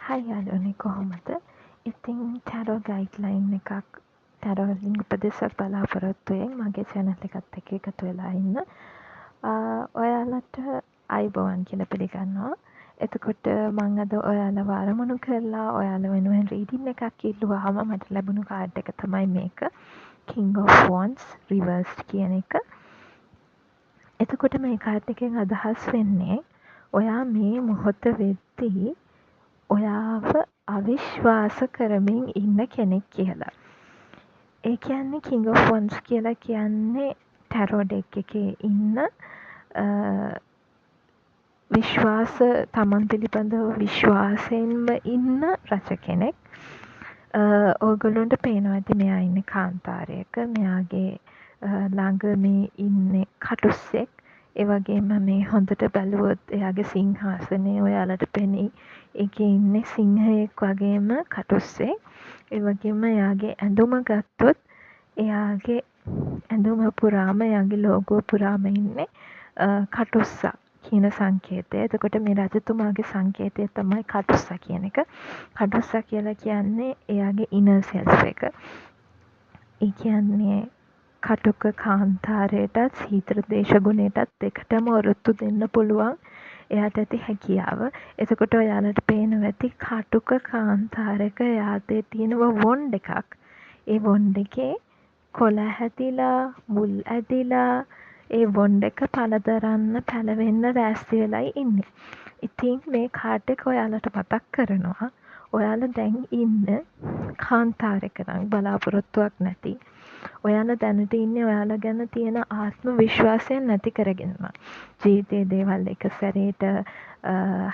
හයි යාළුවනේ කොහොමද? ඉතින් ටැරෝ ගයිඩ්ලයින් එකක් ටැරෝ වලින් උපදෙසක් බලාපොරොත්තුවෙන් මගේ channel එකත් එක්ක එකතු වෙලා ඉන්න. ඔයාලට අයුබෝවන් කියලා පිළිගන්නවා. එතකොට මං අද ඔයාලව අරමුණු කරලා ඔයාලා වෙනුවෙන් රීඩින් එකක් ඉල්ලුවාම මට ලැබුණු කාඩ් එක තමයි මේක. King of Wands Reversed කියන එක. එතකොට මේ කාඩ් එකෙන් අදහස් වෙන්නේ ඔයා මේ මොහොත වෙද්දී ඔයාව අවිශ්වාස කරමින් ඉන්න කෙනෙක් කියලා. ඒ කියන්නේ King of Wands කියලා කියන්නේ ටැරෝ ඩෙක් එකේ ඉන්න විශ්වාස තමන් පිළිබඳව විශ්වාසයෙන්ම ඉන්න රජ කෙනෙක්. ඕගොල්ලොන්ට පේනවා ඇති මෙයා ඉන්නේ කාන්තාරයක. මෙයාගේ ළඟ මේ ඉන්නේ කටුස්සෙක්. ඒ වගේම මේ හොඳට බැලුවොත් එයාගේ සිංහාසනේ ඔයාලට පෙනෙයි. ඒකේ ඉන්නේ සිංහයෙක් වගේම කටුස්සෙක්. ඒ වගේම එයාගේ ඇඳුම ගත්තොත් එයාගේ ඇඳුම පුරාම එයාගේ ලෝගෝ පුරාම ඉන්නේ කටුස්සා කියන සංකේතය. එතකොට මේ රජතුමාගේ සංකේතය තමයි කටුස්සා කියන එක. කටුස්සා කියලා කියන්නේ එයාගේ ඉනර් සෙල්ෆ් එක. ඒ කියන්නේ කටුක කාන්තාරයටත් සීතල දේශගුණයටත් දෙකටම ඔරොත්තු දෙන්න පුළුවන් එයාට ඇති හැකියාව. එතකොට ඔයාලට පේනවා ඇති කටුක කාන්තාරයක එයාතේ තියෙනවා වොන්ඩ් එකක්. ඒ වොන්ඩ් එකේ කොළ හැදිලා මුල් ඇදිලා ඒ වොන්ඩ් එක පළදරන්න පැලවෙන්න ලෑස්ති වෙලයි ඉන්නේ. ඉතින් මේ කාඩ් එක ඔයාලට මතක් කරනවා ඔයාලා දැන් ඉන්න කාන්තාරයක නම් බලාපොරොත්තුවක් නැති. ඔයාලා දැනට ඉන්නේ ඔයාලා ගැන තියෙන ආත්ම විශ්වාසය නැති කරගෙනම. ජීවිතේ දේවල් එක සැරේට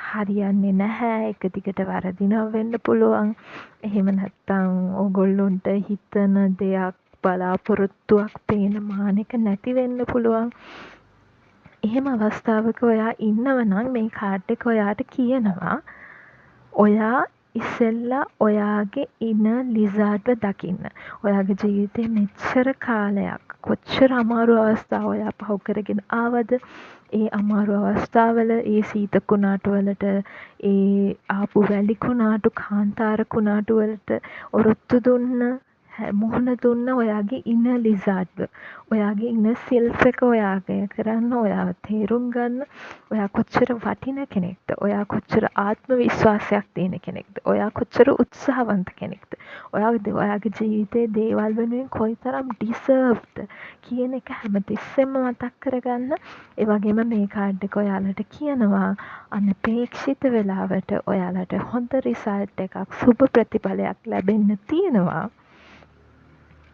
හරියන්නේ නැහැ. එක දිගට වරදිනවා වෙන්න පුළුවන්. එහෙම නැත්නම් ඕගොල්ලොන්ට හිතන දෙයක් බලාපොරොත්තුවක් පේන මානෙක නැති වෙන්න පුළුවන්. එහෙම අවස්ථාවක ඔයා ඉන්නව නම් මේ කාඩ් එක ඔයාට කියනවා ඔයා ඉස්සෙල්ලා ඔයාගේ ඉනර් ලිසාඩ්ව දකින්න. ඔයාගේ ජීවිතේ මෙච්චර කාලයක් කොච්චර අමාරු අවස්ථා ඔයා පහු කරගෙන ආවද? ඒ අමාරු අවස්ථාවල ඒ සීත කුණාටු වලට ඒ ආපු වැලි කුණාටු කාන්තාර කුණාටු වලට ඔරොත්තු දුන්න මුහුණ දුන්න ඔයාගේ ඉනර් ලිසාඩ්ව. ඔයාගේ ඉනර් සෙල්ෆ් එක ඔයාගේ කරන්න ඔයාව තේරුම් ගන්න. ඔයා කොච්චර වටින කෙනෙක්ද? ඔයා කොච්චර ආත්ම විශ්වාසයක් තියෙන කෙනෙක්ද? ඔයා කොච්චර උත්සාහවන්ත කෙනෙක්ද? ඔයාගේ ජීවිතේ දේවල් වෙනුවෙන් කොයිතරම් ඩිසර්ව්ද කියන එක හැමතිස්සෙම මතක් කරගන්න. ඒ වගේම මේ කාඩ් එක ඔයාලට කියනවා අනපේක්ෂිත වෙලාවට ඔයාලට හොඳ රිසල්ට් එකක් සුබ ප්‍රතිඵලයක් ලැබෙන්න තියෙනවා.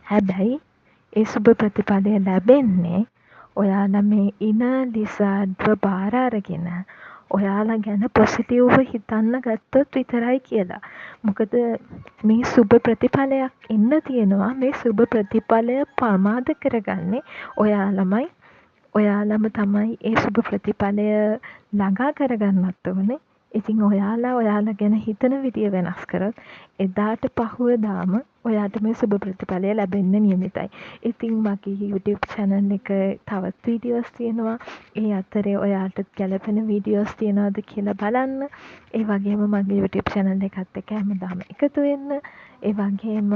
හැබැයි ඒ සුබ ප්‍රතිඵලය ලැබෙන්නේ ඔයාලා මේ ඉනර් ලිසාඩ්ව බාර අරගෙන ඔයාලා ගැන පොසිටිව්ව හිතන්න ගත්තොත් විතරයි කියලා. මොකද මේ සුබ ප්‍රතිඵලයක් එන්න තියෙනවා. මේ සුබ ප්‍රතිඵලය ප්‍රමාද කරගන්නේ ඔයාලමයි. ඔයාලම තමයි ඒ සුබ ප්‍රතිඵලය ළඟා කරගන්නත් ඕනේ. ඉතින් ඔයාලා ගැන හිතන විදිය වෙනස් කරොත් එදාට පහුවදාම ඔයාට මේ සුබ ප්‍රතිඵලය ලැබෙන්න නියමිතයි. ඉතින් මගේ YouTube channel එක තවත් වීඩියෝස් තියෙනවා. ඒ අතරේ ඔයාට ගැලපෙන වීඩියෝස් තියෙනවද කියලා බලන්න. ඒ වගේම මගේ YouTube channel එකත් එක්ක හැමදාම එකතු වෙන්න. ඒ වගේම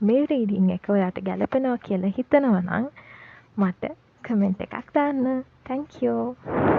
මේ රීඩින් එක ඔයාට ගැලපෙනවා කියලා හිතනවා නම් මට කමෙන්ට් එකක් දාන්න. Thank you.